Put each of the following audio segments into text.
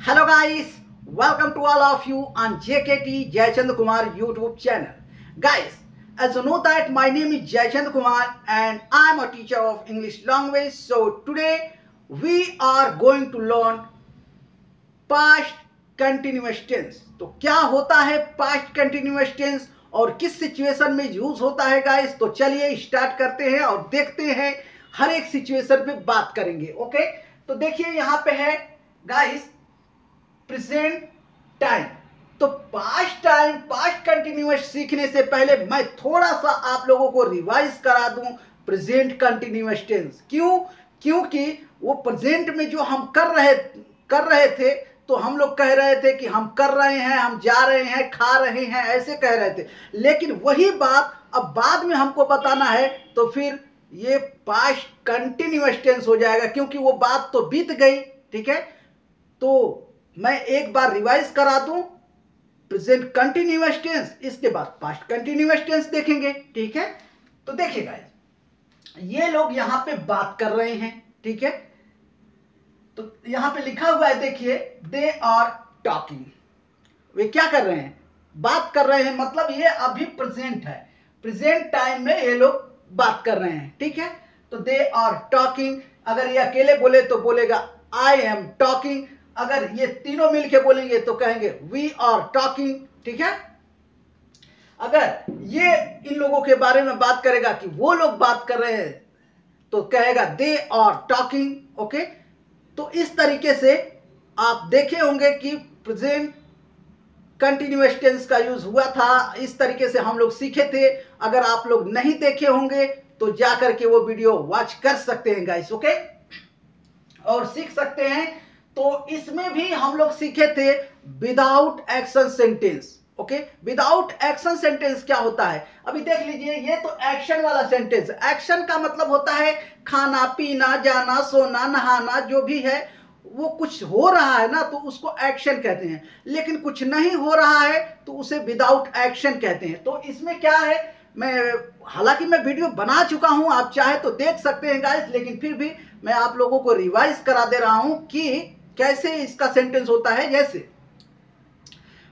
Hello guys, welcome to all of you on JKT Jaychand Kumar YouTube channel. Guys, as you know that my name is Jaychand Kumar and I am a teacher of English language. So today we are going to learn past continuous tense. तो क्या होता है past continuous tense और किस situation में use होता है guys? तो चलिए स्टार्ट करते हैं और देखते हैं, हर एक सिचुएशन पे बात करेंगे। ओके, तो देखिए यहाँ पे है गाइस प्रेजेंट टाइम। तो पास्ट टाइम पास्ट कंटिन्यूअस सीखने से पहले मैं थोड़ा सा आप लोगों को रिवाइज करा दूं प्रेजेंट कंटिन्यूअस टेंस। क्योंकि वो प्रेजेंट में जो हम कर रहे थे तो हम लोग कह रहे थे कि हम कर रहे हैं, हम जा रहे हैं, खा रहे हैं, ऐसे कह रहे थे। लेकिन वही बात अब बाद में हमको बताना है तो फिर ये पास्ट कंटिन्यूअस टेंस हो जाएगा, क्योंकि वो बात तो बीत गई। ठीक है, तो मैं एक बार रिवाइज करा दूं प्रेजेंट कंटिन्यूअस टेंस, इसके बाद पास्ट कंटिन्यूअस टेंस देखेंगे। ठीक है, तो देखिए गाइस, ये लोग यहां पे बात कर रहे हैं। ठीक है, तो यहां पे लिखा हुआ है, देखिए दे आर टॉकिंग। वे क्या कर रहे हैं? बात कर रहे हैं, मतलब ये अभी प्रेजेंट है, प्रेजेंट टाइम में ये लोग बात कर रहे हैं। ठीक है, तो दे आर टॉकिंग। अगर ये अकेले बोले तो बोलेगा आई एम टॉकिंग। अगर ये तीनों मिलके बोलेंगे तो कहेंगे वी आर टॉकिंग। ठीक है, अगर ये इन लोगों के बारे में बात करेगा कि वो लोग बात कर रहे हैं तो कहेगा दे आर टॉकिंग। ओके, तो इस तरीके से आप देखे होंगे कि प्रेजेंट कंटिन्यूअस टेंस का यूज हुआ था। इस तरीके से हम लोग सीखे थे। अगर आप लोग नहीं देखे होंगे तो जाकर के वो वीडियो वॉच कर सकते हैं गाइस। ओके, और सीख सकते हैं। तो इसमें भी हम लोग सीखे थे without action sentence. Okay, without action sentence क्या होता है? अभी देख लीजिए, ये तो एक्शन वाला सेंटेंस। एक्शन का मतलब होता है खाना पीना, जाना सोना, नहाना, जो भी है वो कुछ हो रहा है ना, तो उसको एक्शन कहते हैं। लेकिन कुछ नहीं हो रहा है तो उसे विदाउट एक्शन कहते हैं। तो इसमें क्या है, हालांकि मैं वीडियो बना चुका हूं, आप चाहे तो देख सकते हैं गाइस, लेकिन फिर भी मैं आप लोगों को रिवाइज करा दे रहा हूं कि कैसे इसका सेंटेंस होता है। जैसे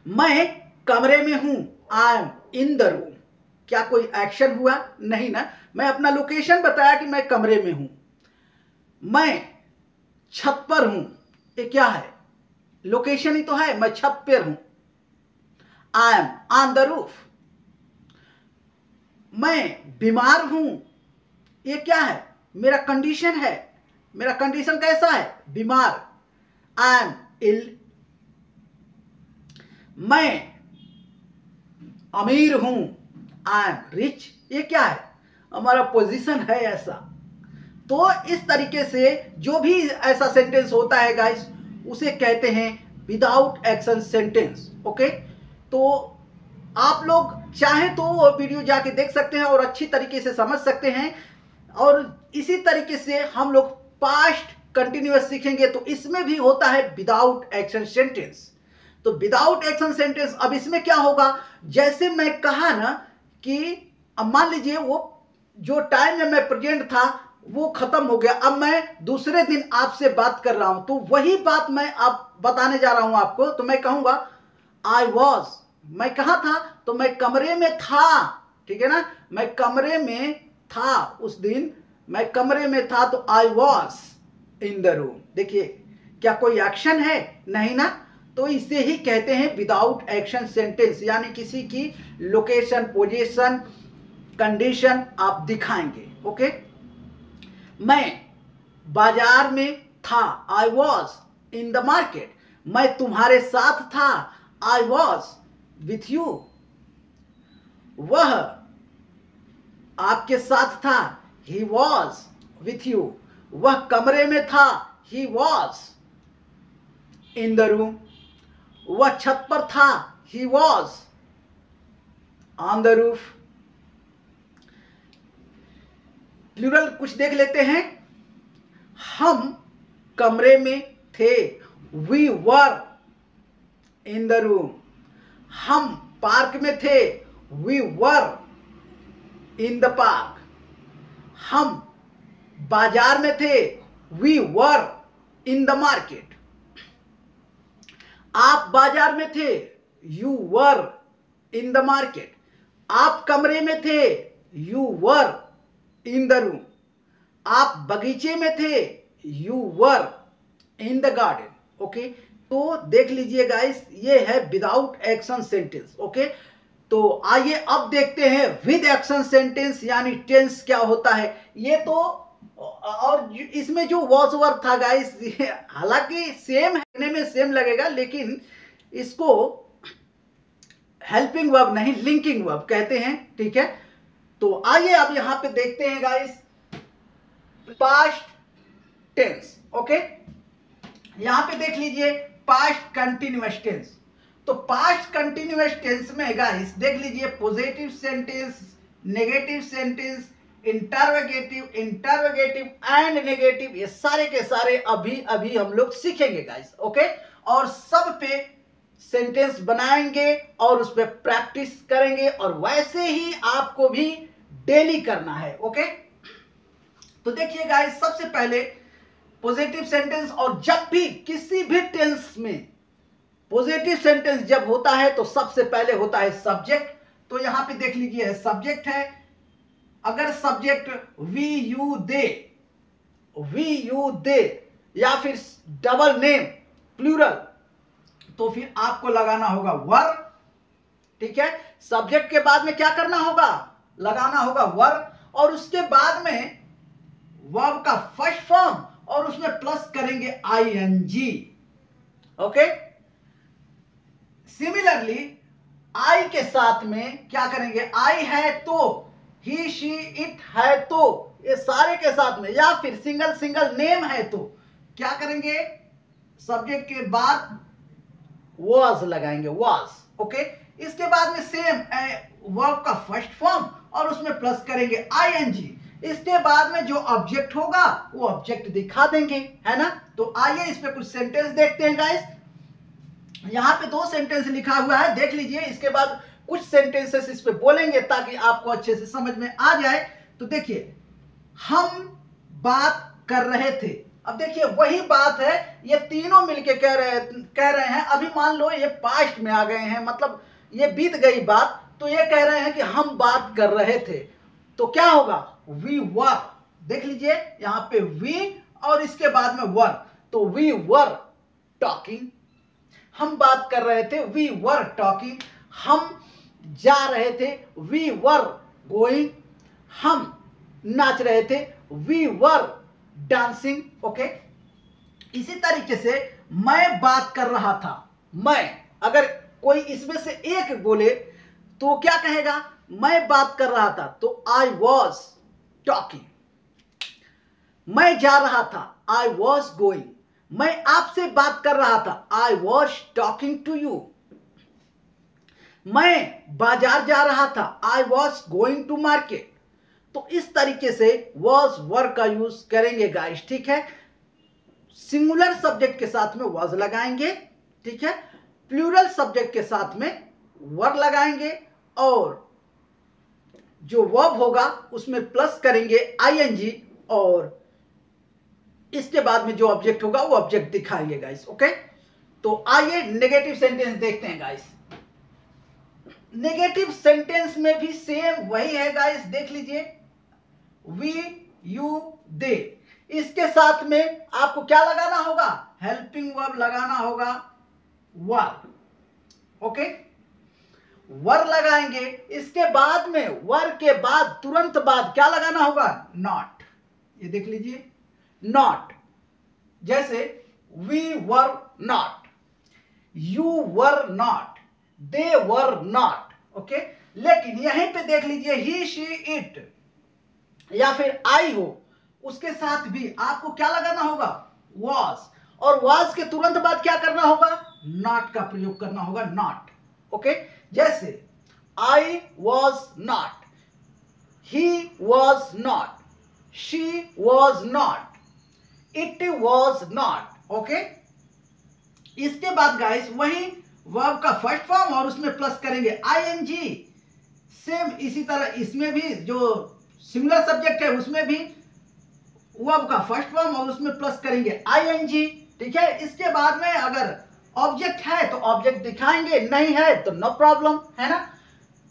मैं कमरे में हूं, I am in the room. क्या कोई एक्शन हुआ? नहीं ना, मैं अपना लोकेशन बताया कि मैं कमरे में हूं। मैं छत पर हूं, ये क्या है? लोकेशन ही तो है, मैं छत पर हूं। I am on the roof. मैं बीमार हूं, ये क्या है? मेरा कंडीशन है। मेरा कंडीशन कैसा है? बीमार। I am ill. मैं अमीर हूं, आई एम रिच। ये क्या है? हमारा पोजीशन है ऐसा। तो इस तरीके से जो भी ऐसा सेंटेंस होता है गाइस, उसे कहते हैं विदाउट एक्शन सेंटेंस। ओके, तो आप लोग चाहे तो वो वीडियो जाके देख सकते हैं और अच्छी तरीके से समझ सकते हैं। और इसी तरीके से हम लोग पास्ट कंटिन्यूअस सीखेंगे तो इसमें भी होता है विदाउट एक्शन सेंटेंस। तो विदाउट एक्शन सेंटेंस, अब इसमें क्या होगा, जैसे मैं कहा ना कि अब मान लीजिए वो जो टाइम में मैं प्रेजेंट था वो खत्म हो गया, अब मैं दूसरे दिन आपसे बात कर रहा हूं, तो वही बात मैं आप बताने जा रहा हूं आपको। तो मैं कहूंगा आई वॉज। मैं कहा था? तो मैं कमरे में था। ठीक है ना, मैं कमरे में था उस दिन, मैं कमरे में था, तो I was in the room. देखिए, क्या कोई एक्शन है? नहीं ना, तो इसे ही कहते हैं विदाउट एक्शन सेंटेंस, यानी किसी की लोकेशन, पोजीशन, कंडीशन आप दिखाएंगे। ओके, मैं बाजार में था, I was in the market. मैं तुम्हारे साथ था, आई वॉज विथ यू। वह आपके साथ था, ही वॉज विथ यू। वह कमरे में था, he was in the room. वह छत पर था, he was on the roof. Plural कुछ देख लेते हैं। हम कमरे में थे, we were in the room. हम पार्क में थे, we were in the park. हम बाजार में थे, we were in the market. आप बाजार में थे, you were in the market. आप कमरे में थे, you were in the room. आप बगीचे में थे, you were in the garden. Okay, तो देख लीजिए गाइस, ये है विदाउट एक्शन सेंटेंस। ओके, तो आइए अब देखते हैं विद एक्शन सेंटेंस यानी टेंस क्या होता है। ये तो और इसमें जो वॉज वर्ब था गाइस, हालांकि सेम है में सेम लगेगा, लेकिन इसको हेल्पिंग वर्ब नहीं लिंकिंग वर्ब कहते हैं। ठीक है, तो आइए अब यहां पे देखते हैं गाइस पास्ट टेंस। ओके, यहां पे देख लीजिए पास्ट कंटिन्यूअस टेंस। तो पास्ट कंटिन्यूअस टेंस में गाइस देख लीजिए positive sentence, negative sentence, interrogative, interrogative and negative, ये सारे के सारे अभी अभी हम लोग सीखेंगे गाइस। ओके, और सब पे सेंटेंस बनाएंगे और उस पर प्रैक्टिस करेंगे, और वैसे ही आपको भी डेली करना है। ओके, तो देखिए गाइस, सबसे पहले पॉजिटिव सेंटेंस, और जब भी किसी भी टेंस में पॉजिटिव सेंटेंस जब होता है तो सबसे पहले होता है सब्जेक्ट। तो यहां पे देख लीजिए सब्जेक्ट है। अगर सब्जेक्ट वी यू दे या फिर डबल नेम प्लूरल, तो फिर आपको लगाना होगा वर। ठीक है, सब्जेक्ट के बाद में क्या करना होगा, लगाना होगा वर, और उसके बाद में वर्ब का फर्स्ट फॉर्म और उसमें प्लस करेंगे आईएनजी। ओके, सिमिलरली आई के साथ में क्या करेंगे, आई है तो, ही शी इट है तो, ये सारे के साथ में, या फिर सिंगल सिंगल नेम है तो क्या करेंगे, सब्जेक्ट के बाद was लगाएंगे, was। ओके, इसके बाद में सेम वर्ब का फर्स्ट फॉर्म और उसमें प्लस करेंगे आईएनजी। इसके बाद में जो ऑब्जेक्ट होगा वो ऑब्जेक्ट दिखा देंगे, है ना। तो आइए इस पे कुछ सेंटेंस देखते हैं गाइस। यहां पे 2 सेंटेंस लिखा हुआ है, देख लीजिए। इसके बाद कुछ सेंटेंसेस इस पे बोलेंगे ताकि आपको अच्छे से समझ में आ जाए। तो देखिए, हम बात कर रहे थे। अब देखिए वही बात है, ये तीनों मिलके कह रहे हैं। अभी मान लो ये पास्ट में आ गए हैं, मतलब ये बीत गई बात, तो ये कह रहे हैं कि हम बात कर रहे थे। तो क्या होगा, वी वर। देख लीजिए यहां पे वी और इसके बाद में वर, तो वी वर टॉकिंग, हम बात कर रहे थे, वी वर टॉकिंग। हम जा रहे थे, वी वर गोइंग। हम नाच रहे थे, वी वर डांसिंग। ओके, इसी तरीके से मैं बात कर रहा था, मैं, अगर कोई इसमें से एक बोले तो क्या कहेगा, मैं बात कर रहा था, तो आई वॉज टॉकिंग। मैं जा रहा था, आई वॉज गोइंग। मैं आपसे बात कर रहा था, I was talking to you. मैं बाजार जा रहा था, I was going to market. तो इस तरीके से वॉज वर का यूज करेंगे गाइस। ठीक है, सिंगुलर सब्जेक्ट के साथ में वॉज लगाएंगे, ठीक है, प्लूरल सब्जेक्ट के साथ में वर लगाएंगे, और जो वर्ब होगा उसमें प्लस करेंगे आईएनजी, और इसके बाद में जो ऑब्जेक्ट होगा वो ऑब्जेक्ट दिखाएंगे गाइस। ओके, तो आइए नेगेटिव सेंटेंस देखते हैं गाइस। नेगेटिव सेंटेंस में भी सेम वही है गाइस, देख लीजिए, वी यू दे। इसके साथ में आपको क्या लगाना होगा, हेल्पिंग वर्ब लगाना होगा, वर। ओके, वर लगाएंगे। इसके बाद में वर के बाद तुरंत बाद क्या लगाना होगा, नॉट। ये देख लीजिए, नॉट। जैसे we were not, you were not, they were not. Okay, लेकिन यहीं पे देख लीजिए, ही शी इट या फिर आई हो, उसके साथ भी आपको क्या लगाना होगा, was, और was के तुरंत बाद क्या करना होगा, not का प्रयोग करना होगा, not। ओके, जैसे I was not, he was not, she was not, it was not। Okay, इसके बाद गाइस वही वर्ब का फर्स्ट फॉर्म और उसमें प्लस करेंगे आईएनजी। सेम इसी तरह इसमें भी जो सिंगुलर सब्जेक्ट है उसमें भी वर्ब का फर्स्ट फॉर्म और उसमें प्लस करेंगे आईएनजी। ठीक है, इसके बाद में अगर ऑब्जेक्ट है तो ऑब्जेक्ट दिखाएंगे, नहीं है तो नो प्रॉब्लम, है ना।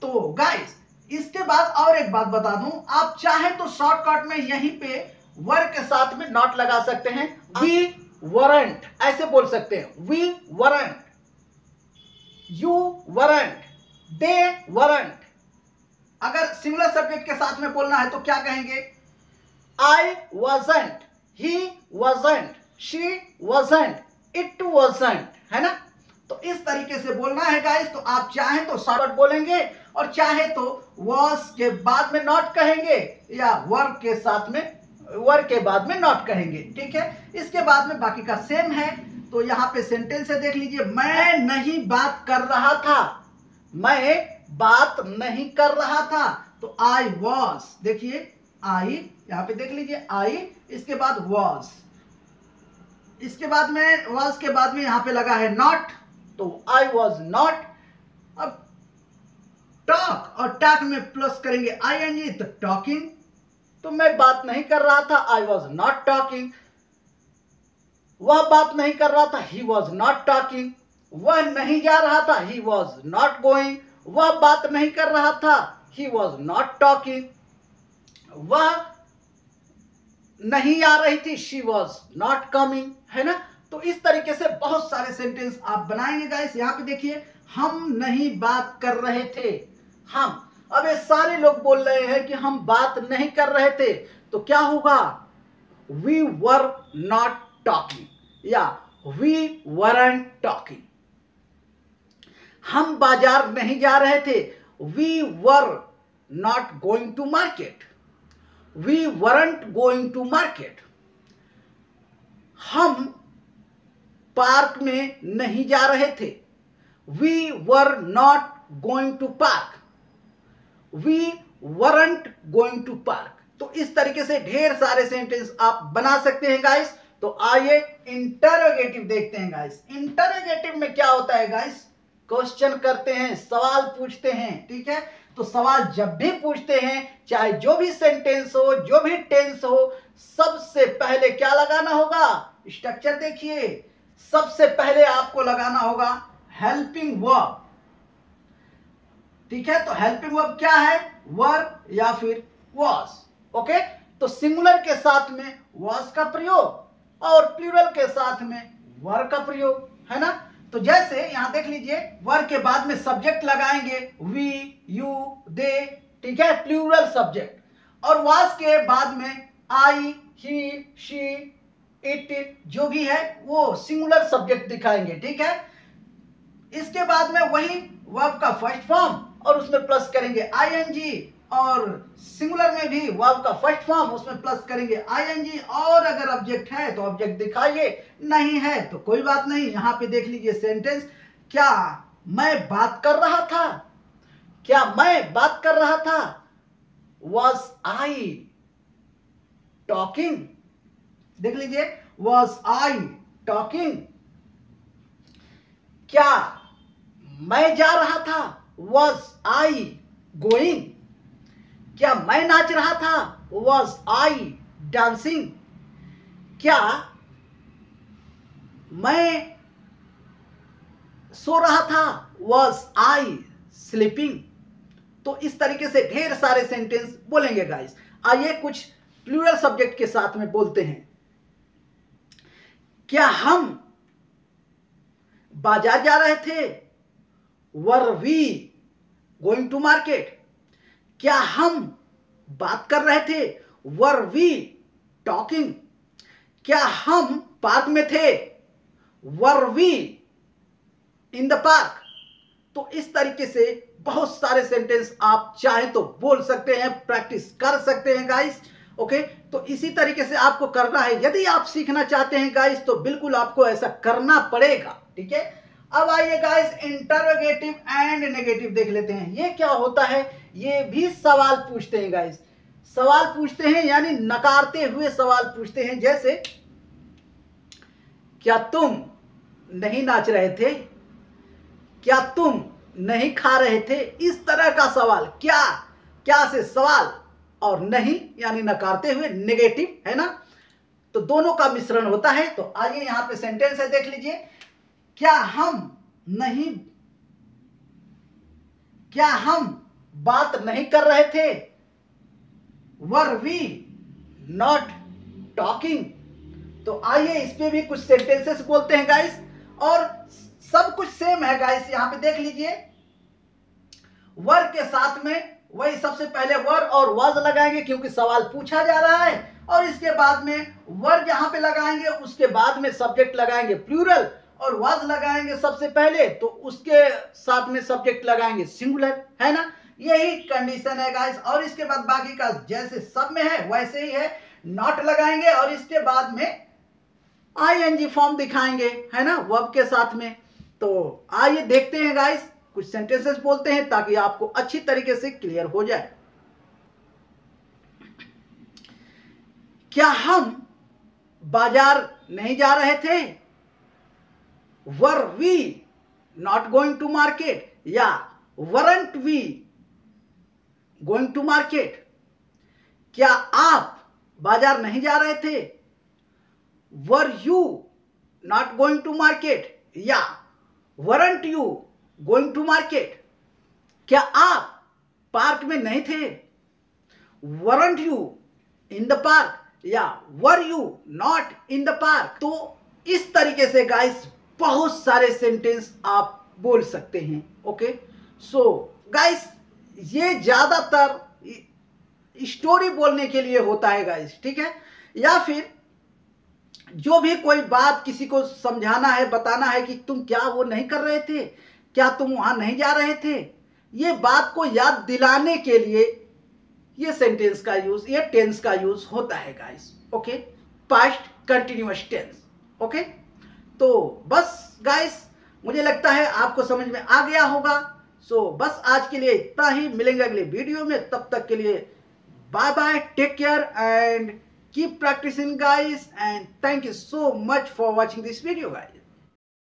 तो गाइस इसके बाद और एक बात बता दूं, आप चाहे तो शॉर्टकट में यहीं पे वर के साथ में नॉट लगा सकते हैं। वी वरंट ऐसे बोल सकते हैं, we weren't, you weren't, they weren't. अगर सिंगुलर सब्जेक्ट के साथ में बोलना है तो क्या कहेंगे, आई wasn't, he wasn't, she wasn't, it wasn't, है ना। तो इस तरीके से बोलना है गाइस। तो आप चाहे तो शॉर्ट बोलेंगे और चाहे तो was के बाद में नॉट कहेंगे या वर के साथ में, वर के बाद में नॉट कहेंगे, ठीक है। इसके बाद में बाकी का सेम है। तो यहाँ पे सेंटेंस है, देख लीजिए, मैं नहीं बात कर रहा था, मैं बात नहीं कर रहा था। तो आई वॉज, देखिए आई, यहां पे देख लीजिए आई, इसके बाद वॉज, इसके बाद में वॉज के बाद में यहां पे लगा है नॉट, तो आई वॉज नॉट। अब टॉक और टॉक में प्लस करेंगे आईएनजी, तो टॉकिंग, तो मैं बात नहीं कर रहा था, आई वॉज नॉट टॉकिंग। वह बात नहीं कर रहा था, ही वॉज नॉट टॉकिंग। वह नहीं जा रहा था, ही वॉज नॉट गोइंग। वह बात नहीं कर रहा था, ही वॉज नॉट टॉकिंग। वह नहीं आ रही थी, शी वॉज नॉट कमिंग, है ना। तो इस तरीके से बहुत सारे सेंटेंस आप बनाएंगे गाइस। यहां पे देखिए, हम नहीं बात कर रहे थे, हम, अब ये सारे लोग बोल रहे हैं कि हम बात नहीं कर रहे थे, तो क्या होगा, वी वर नॉट टॉकिंग या वी वरंट टॉकिंग। हम बाजार नहीं जा रहे थे, we were not going to market, we weren't going to market. हम पार्क में नहीं जा रहे थे, we were not going to park, we weren't going to park. तो इस तरीके से ढेर सारे सेंटेंस आप बना सकते हैं गाइस। तो आइए इंटरोगेटिव देखते हैं गाइस। इंटरोगेटिव में क्या होता है गाइस, क्वेश्चन करते हैं, सवाल पूछते हैं, ठीक है। तो सवाल जब भी पूछते हैं, चाहे जो भी सेंटेंस हो, जो भी टेंस हो, सबसे पहले क्या लगाना होगा, स्ट्रक्चर देखिए, सबसे पहले आपको लगाना होगा हेल्पिंग वर्ब, ठीक है। तो हेल्पिंग वर्ब क्या है, वर या फिर वॉज, ओके। तो सिंगुलर के साथ में वॉज का प्रयोग और प्लूरल के साथ में वर का प्रयोग, है ना। तो जैसे यहां देख लीजिए, वर के बाद में सब्जेक्ट लगाएंगे, वी, यू, दे, ठीक है, प्लूरल सब्जेक्ट। और वाज के बाद में आई, ही, शी, इट, जो भी है वो सिंगुलर सब्जेक्ट दिखाएंगे, ठीक है। इसके बाद में वही वर्ब का फर्स्ट फॉर्म और उसमें प्लस करेंगे आईएनजी, और सिंगुलर में भी वर्ब का फर्स्ट फॉर्म, उसमें प्लस करेंगे आईएनजी। और अगर ऑब्जेक्ट है तो ऑब्जेक्ट दिखाइए, नहीं है तो कोई बात नहीं। यहां पे देख लीजिए सेंटेंस, क्या मैं बात कर रहा था, क्या मैं बात कर रहा था, वॉज आई टॉकिंग, देख लीजिए, वॉज आई टॉकिंग। क्या मैं जा रहा था, वॉज आई गोइंग। क्या मैं नाच रहा था, वॉज आई डांसिंग। क्या मैं सो रहा था, वॉज आई स्लीपिंग। तो इस तरीके से ढेर सारे सेंटेंस बोलेंगे गाइस। आइए कुछ प्लूरल सब्जेक्ट के साथ में बोलते हैं। क्या हम बाजार जा रहे थे, were we going to market. क्या हम बात कर रहे थे, वर वी टॉकिंग। क्या हम पार्क में थे, were we in the park. तो इस तरीके से बहुत सारे सेंटेंस आप चाहे तो बोल सकते हैं, प्रैक्टिस कर सकते हैं गाइस, ओके। तो इसी तरीके से आपको करना है। यदि आप सीखना चाहते हैं गाइस तो बिल्कुल आपको ऐसा करना पड़ेगा, ठीक है। अब आइए गाइस इंटरोगेटिव एंड नेगेटिव देख लेते हैं। ये क्या होता है, ये भी सवाल पूछते हैं गाइस। सवाल पूछते हैं यानी नकारते हुए सवाल पूछते हैं। जैसे क्या तुम नहीं नाच रहे थे, क्या तुम नहीं खा रहे थे, इस तरह का सवाल। क्या, क्या से सवाल और नहीं यानी नकारते हुए नेगेटिव, है ना। तो दोनों का मिश्रण होता है। तो आइए यहां पे सेंटेंस है, देख लीजिए। क्या हम बात नहीं कर रहे थे? Were we not talking? तो आइए इस पे भी कुछ सेंटेंसेस बोलते हैं गाइस, और सब कुछ सेम है गाइस। यहां पे देख लीजिए, वर के साथ में वही सबसे पहले वर और वाज लगाएंगे क्योंकि सवाल पूछा जा रहा है, और इसके बाद में वर जहां पे लगाएंगे उसके बाद में सब्जेक्ट लगाएंगे प्लूरल, और वाज लगाएंगे सबसे पहले तो उसके साथ में सब्जेक्ट लगाएंगे सिंगुलर, है ना। यही कंडीशन है गाइस। और इसके बाद बाकी का जैसे सब में है वैसे ही है, नॉट लगाएंगे और इसके बाद में आईएनजी फॉर्म दिखाएंगे, है ना, वर्ब के साथ में। तो आइए देखते हैं गाइस, कुछ सेंटेंसेस बोलते हैं ताकि आपको अच्छी तरीके से क्लियर हो जाए। क्या हम बाजार नहीं जा रहे थे? Were we not going to market? या weren't we going to market? क्या आप बाजार नहीं जा रहे थे? Were you not going to market? या weren't you going to market? क्या आप पार्क में नहीं थे? Weren't you in the park? या were you not in the park? तो इस तरीके से गाइस बहुत सारे सेंटेंस आप बोल सकते हैं। ओके, सो गाइस ये ज्यादातर स्टोरी बोलने के लिए होता है गाइस, ठीक है, या फिर जो भी कोई बात किसी को समझाना है, बताना है कि तुम क्या वो नहीं कर रहे थे, क्या तुम वहां नहीं जा रहे थे, ये बात को याद दिलाने के लिए ये सेंटेंस का यूज, ये टेंस का यूज होता है guys. Okay, past continuous tense. Okay, तो बस गाइस मुझे लगता है आपको समझ में आ गया होगा। सो बस आज के लिए इतना ही, मिलेंगे अगले वीडियो में, तब तक के लिए bye bye, take care and keep practicing guys, and thank you so much for watching this video guys.